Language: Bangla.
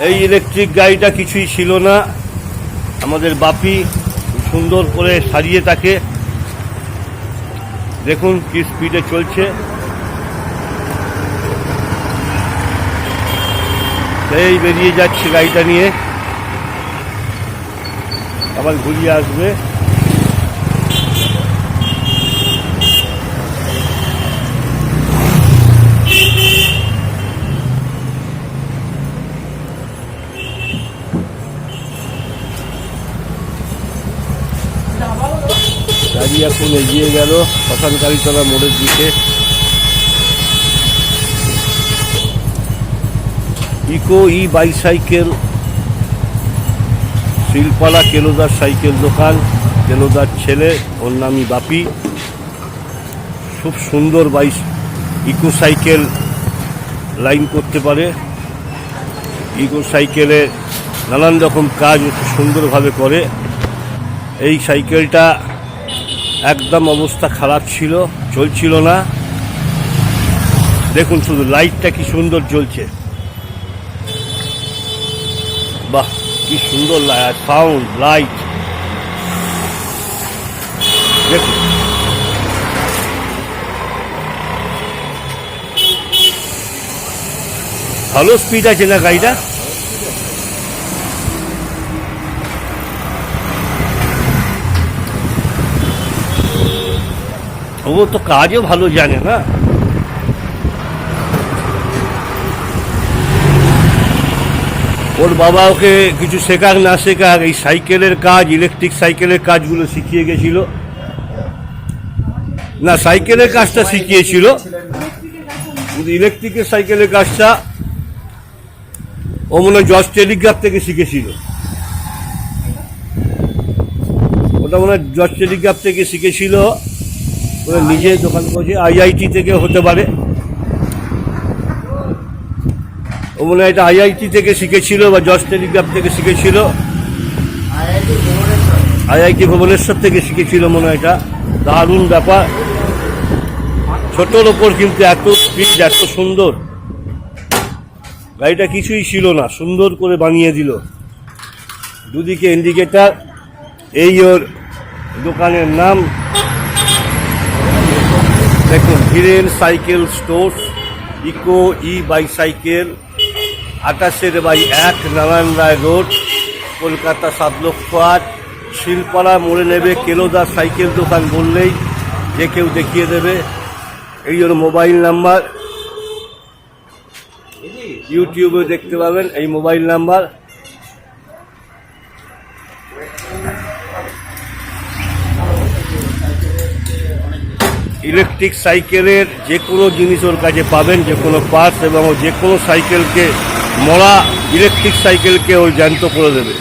এই ইলেকট্রিক গাড়িটা কিছুই ছিল না, আমাদের বাপি সুন্দর করে সাজিয়ে তাকে। দেখুন কি স্পিডে চলছে, এই বেরিয়ে যাচ্ছে গাড়িটা নিয়ে, আবার ঘুরিয়ে আসবে। গাড়ি এখন এগিয়ে গেল শ্মশানকালীতলা মোড়ের দিকে। ইকো বাইসাইকেল, শিলপালা কেলোদার সাইকেল দোকান, কেলোদার ছেলে, ওর নামই বাপি। খুব সুন্দর ইকো সাইকেল লাইন করতে পারে। ইকো সাইকেলে নানান রকম কাজ সুন্দরভাবে করে। এই সাইকেলটা একদম অবস্থা খারাপ ছিল, চলছিল না। দেখুন শুধু লাইটটা কি সুন্দর জ্বলছে, বাহ কি সুন্দর সাউন্ড, লাইট দেখুন। ভালো স্পিড আছে না গাড়িটা? ও তো কাজও ভালো জানে না। ওর বাবা ওকে কিছু শেখাক না শেখাক এই সাইকেলের কাজ, ইলেকট্রিক সাইকেলের কাজগুলো শিখিয়ে গেছিল। না, সাইকেলের কাজটা শিখিয়েছিল, কিন্তু ইলেকট্রিকের সাইকেলের কাজটা ও মনে হয় জজ টেলিগ্রাফ থেকে শিখেছিল। ওটা মনে হয় জজ টেলিগ্রাফ থেকে শিখেছিল, নিজে দোকান করেছে। আইআইটি থেকে হতে পারে, ও মনে হয় এটা আইআইটি থেকে শিখেছিল বা জজ টেলিগ্রাফ থেকে শিখেছিল, আইআইটি ভুবনেশ্বর থেকে শিখেছিল মনে হয়। এটা দারুণ ব্যাপার, ছোটোর ওপর কিন্তু এত স্পিড, এত সুন্দর। গাড়িটা কিছুই ছিল না, সুন্দর করে বানিয়ে দিল। দুদিকে ইন্ডিকেটার, এই ওর দোকানের নাম। দেখুন, Hiren Cycle Store, Eco Bicycle, 28/1 Narayan Roy Road, Kolkata 7,08,000। Shilpara মোড়ে নেবে কেলোদার সাইকেল দোকান বললেই যে কেউ দেখিয়ে দেবে। এই ওর মোবাইল নাম্বার, ইউটিউবে দেখতে পাবেন এই মোবাইল নাম্বার। ইলেকট্রিক সাইকেলের যে কোনো জিনিস ওর কাছে পাবেন, যে কোনো পার্টস, এবং যে কোনো সাইকেলকে, মরা ইলেকট্রিক সাইকেলকে ও জ্যান্ত করে দেবে।